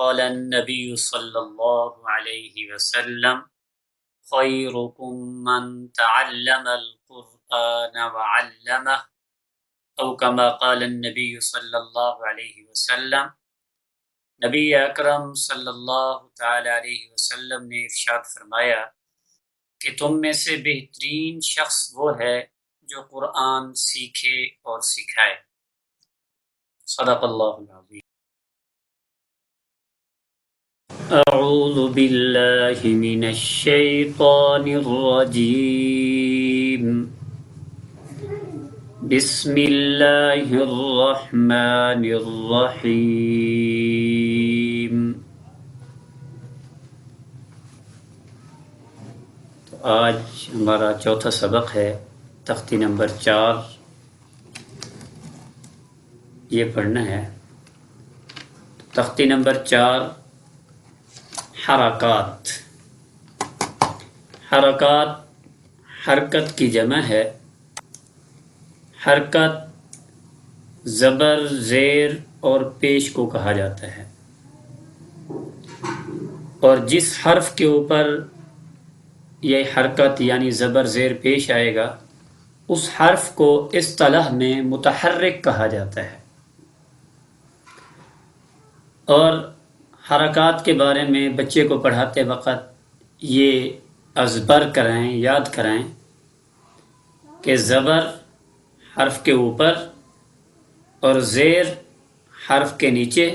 قال النبي صلى الله عليه وسلم خيركم من تعلم القرآن وعلمه او كما قال النبي صلی اللہ علیہ وسلم۔ نبی اکرم صلی اللہ تعالی علیہ وسلم نے ارشاد فرمایا کہ تم میں سے بہترین شخص وہ ہے جو قرآن سیکھے اور سکھائے۔ صدق اللہ العظیم۔ اعوذ باللہ من الشیطان الرجیم، بسم اللہ الرحمن الرحیم۔ تو آج ہمارا چوتھا سبق ہے، تختی نمبر 4 یہ پڑھنا ہے۔ تختی نمبر 4 حرکات۔ حرکات حرکت کی جمع ہے۔ حرکت زبر، زیر اور پیش کو کہا جاتا ہے، اور جس حرف کے اوپر یہ حرکت یعنی زبر، زیر، پیش آئے گا اس حرف کو اصطلاح میں متحرک کہا جاتا ہے۔ اور حرکات کے بارے میں بچے کو پڑھاتے وقت یہ ازبر کرائیں، یاد کرائیں کہ زبر حرف کے اوپر اور زیر حرف کے نیچے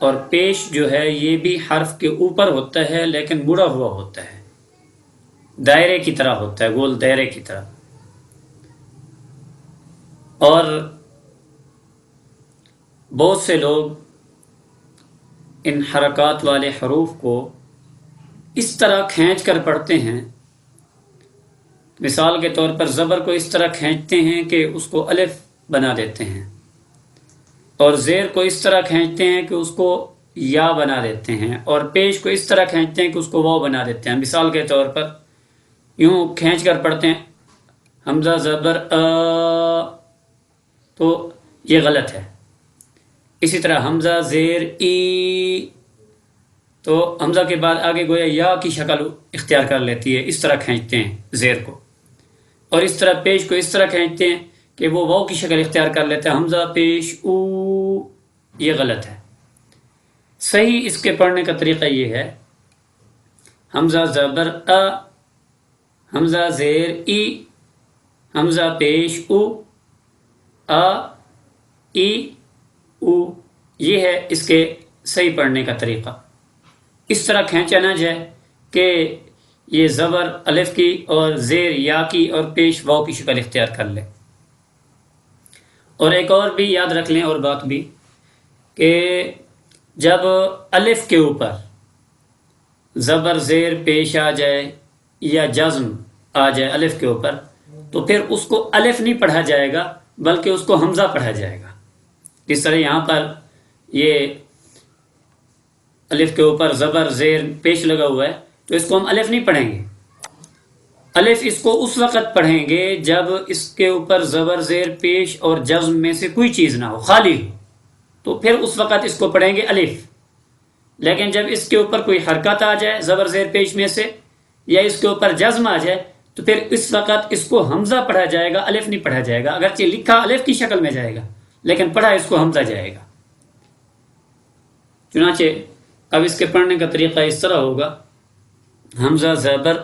اور پیش جو ہے یہ بھی حرف کے اوپر ہوتا ہے لیکن مڑا ہوا ہوتا ہے، دائرے کی طرح ہوتا ہے، گول دائرے کی طرح۔ اور بہت سے لوگ ان حرکات والے حروف کو اس طرح کھینچ کر پڑھتے ہیں، مثال کے طور پر زبر کو اس طرح کھینچتے ہیں کہ اس کو الف بنا دیتے ہیں، اور زیر کو اس طرح کھینچتے ہیں کہ اس کو یا بنا دیتے ہیں، اور پیش کو اس طرح کھینچتے ہیں کہ اس کو واو بنا دیتے ہیں۔ مثال کے طور پر یوں کھینچ کر پڑھتے ہیں حمزہ زبر تو یہ غلط ہے۔ اسی طرح حمزہ زیر ای تو حمزہ کے بعد آگے گویا یا کی شکل اختیار کر لیتی ہے، اس طرح کھینچتے ہیں زیر کو، اور اس طرح پیش کو اس طرح کھینچتے ہیں کہ وہ واو کی شکل اختیار کر لیتا ہے، حمزہ پیش او، یہ غلط ہے۔ صحیح اس کے پڑھنے کا طریقہ یہ ہے حمزہ زبر حمزہ زیر ای، حمزہ پیش او، ای او، یہ ہے اس کے صحیح پڑھنے کا طریقہ۔ اس طرح کھینچا نہ جائے کہ یہ زبر الف کی اور زیر یا کی اور پیش واو کی شکل اختیار کر لے۔ اور ایک اور بھی یاد رکھ لیں اور بات بھی کہ جب الف کے اوپر زبر، زیر، پیش آ جائے یا جزم آ جائے الف کے اوپر تو پھر اس کو الف نہیں پڑھا جائے گا بلکہ اس کو حمزہ پڑھا جائے گا۔ جس طرح یہاں پر یہ الف کے اوپر زبر، زیر، پیش لگا ہوا ہے تو اس کو ہم الف نہیں پڑھیں گے، الف اس کو اس وقت پڑھیں گے جب اس کے اوپر زبر، زیر، پیش اور جزم میں سے کوئی چیز نہ ہو، خالی ہو، تو پھر اس وقت اس کو پڑھیں گے الف۔ لیکن جب اس کے اوپر کوئی حرکت آ جائے زبر، زیر، پیش میں سے، یا اس کے اوپر جزم آ جائے تو پھر اس وقت اس کو حمزہ پڑھا جائے گا، الف نہیں پڑھا جائے گا، اگرچہ لکھا الف کی شکل میں جائے گا لیکن پڑھا اس کو حمزہ جائے گا۔ چنانچہ اب اس کے پڑھنے کا طریقہ اس طرح ہوگا حمزہ زبر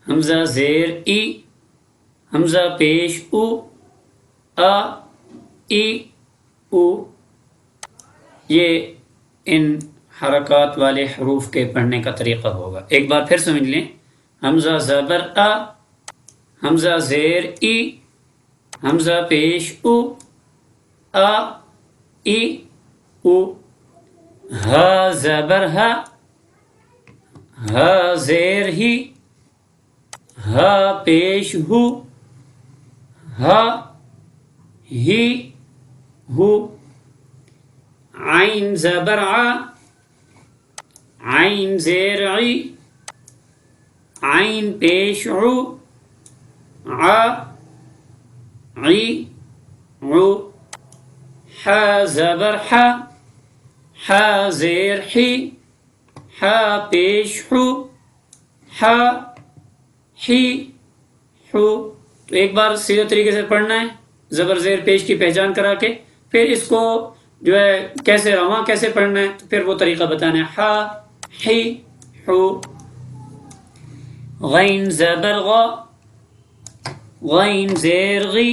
حمزہ زیر ای، حمزہ پیش او، ای او، یہ ان حرکات والے حروف کے پڑھنے کا طریقہ ہوگا۔ ایک بار پھر سمجھ لیں، حمزہ زبر حمزہ زیر ای، حمزہ پیش او، ای او، ہا زبر ہا زیر ہی، ہا پیش ہو، ہا ہی ہو، عین زبر عین زیر عی، عین پیش عو، عی عو، حا زبر حا حا زیر حی، حا پیش حو، حا حی حو. تو ایک بار سیدھے طریقے سے پڑھنا ہے زبر زیر پیش کی پہچان کرا کے، پھر اس کو جو ہے کیسے رواں کیسے پڑھنا ہے تو پھر وہ طریقہ بتانا ہے. حا حی حو. غین زبر غا، غین زیر غی،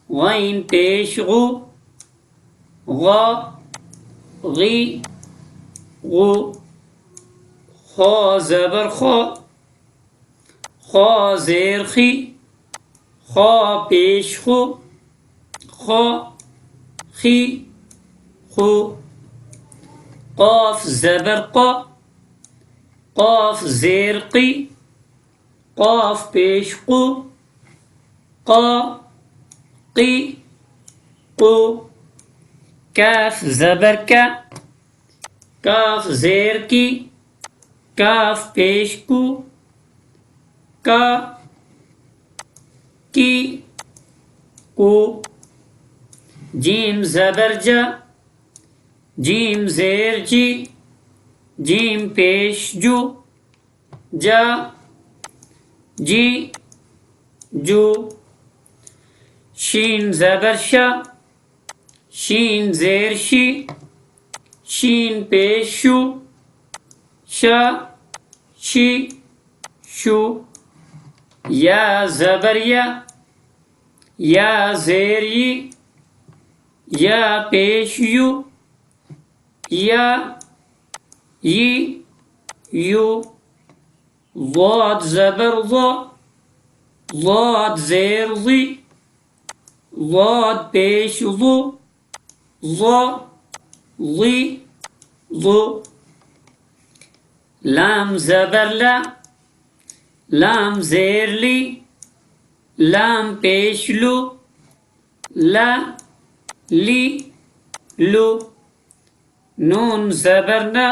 غین پیش غو، غا غی غو. خا زبر خا، خا زیر خی، خا پیش خو، خا خی خو. قاف زبر قا، قاف زیر قی، قاف پیش قو، قا قی قو. کاف زبر کا، کاف زیر کی، کاف پیش کو، کا کی کو. جیم زبر جا، جیم زیر جی، جیم پیش جو، جا جی جو. شین زبر شا، شین زیر شی، شین پیش شو، شا شی شو. یا زبر یا، یا زیر ی، یا پیش یو، یا ی یو. ضاد زبر ضا، ضاد زیر ضی، ضاد پیش ضو، ضا ضی ضو. لام زبر لا، لام زیر لی، لام پیش لو، لا لی لو. نون زبر نا،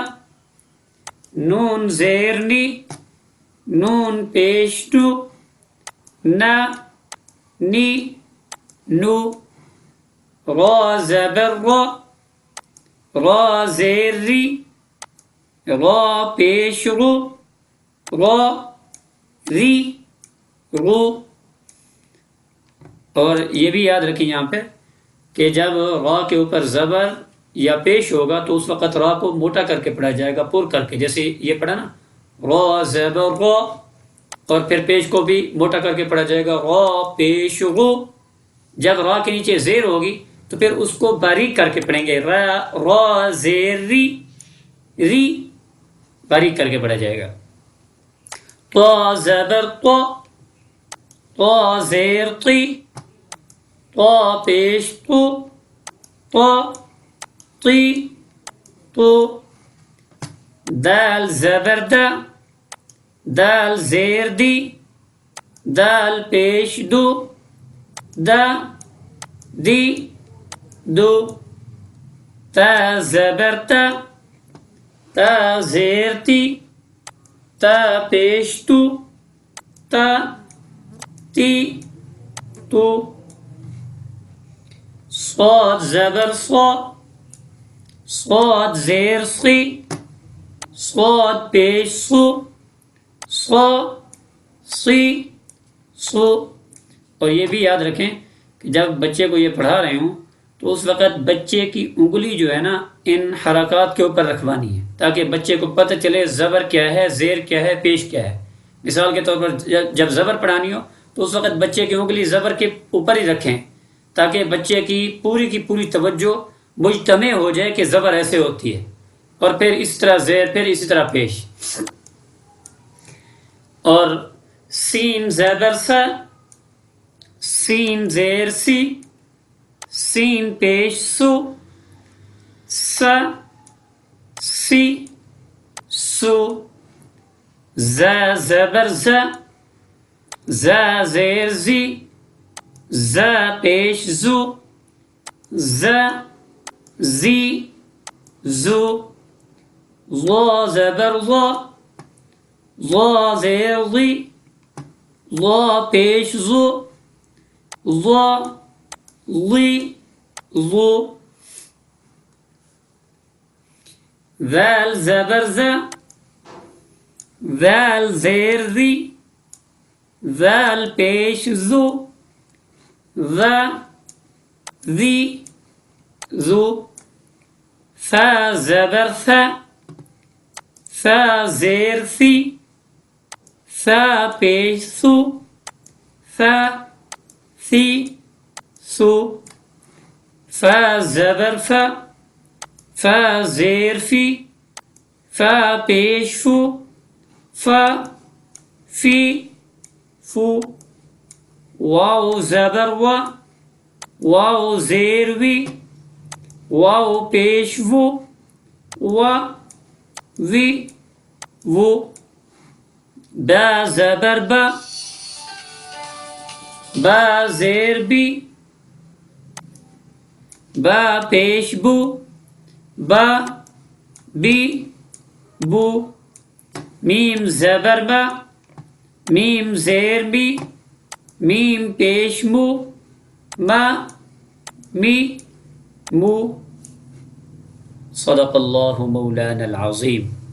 نون زیر نی، نون پیش نو، نا نی نو. را زبر را، را زیر ری، را پیش رو، را ری رو. اور یہ بھی یاد رکھیں یہاں پہ کہ جب را کے اوپر زبر یا پیش ہوگا تو اس وقت را کو موٹا کر کے پڑھا جائے گا، پر کر کے، جیسے یہ پڑھا نا را زبر را. اور پھر پیش کو بھی موٹا کر کے پڑھا جائے گا را پیش رو. جب را کے نیچے زیر ہوگی تو پھر اس کو باریک کر کے پڑھیں گے، را زیر ری، ری باریک کر کے پڑھا جائے گا. طا زبر طا، طا زیر طی، طا پیش تو، طا طی تو. دال زبر دا، دال زیر دی، دال پیش دو، دا دی دو. تا زبر تا، تا زیر تی، تا پیش تو، تا تی تو. صاد زبر صا، صاد زیر صی، صاد پیش صو، صا صی صو. اور یہ بھی یاد رکھیں کہ جب بچے کو یہ پڑھا رہے ہوں تو اس وقت بچے کی انگلی جو ہے نا ان حرکات کے اوپر رکھوانی ہے تاکہ بچے کو پتہ چلے زبر کیا ہے، زیر کیا ہے، پیش کیا ہے. مثال کے طور پر جب زبر پڑھانی ہو تو اس وقت بچے کی انگلی زبر کے اوپر ہی رکھیں تاکہ بچے کی پوری توجہ مجتمع ہو جائے کہ زبر ایسے ہوتی ہے، اور پھر اس طرح زیر، پھر اسی طرح پیش. اور سین زبر سا، سین زیر سی، سین پیش سو، سا سی سو. ز زبر ز، ز زیر زی، ز پیش زو، ز زی زو. ظا زبر ظا، ظا زیر ظی، ظا پیش ظو، ظا ظی ظو. ذال زبر ز، ذال زیر ذی، ذال پیش زو، ذا ذی زو، ثا زبر ثا، ثا زیر ثی، ثا پیش سو، ثا ثی سو، فا زبر فا، فا زیر فی، فا پیش فو، فا فی فو، واو زبر وا، واو زیر وی، واو پیش وو، وا وی وو، با زبر با، با زیر بی، با پیش بو، با بی بو، میم زبر با، میم زیر بی، میم پیش مو، ما می مو. صدق اللہ مولانا العظیم.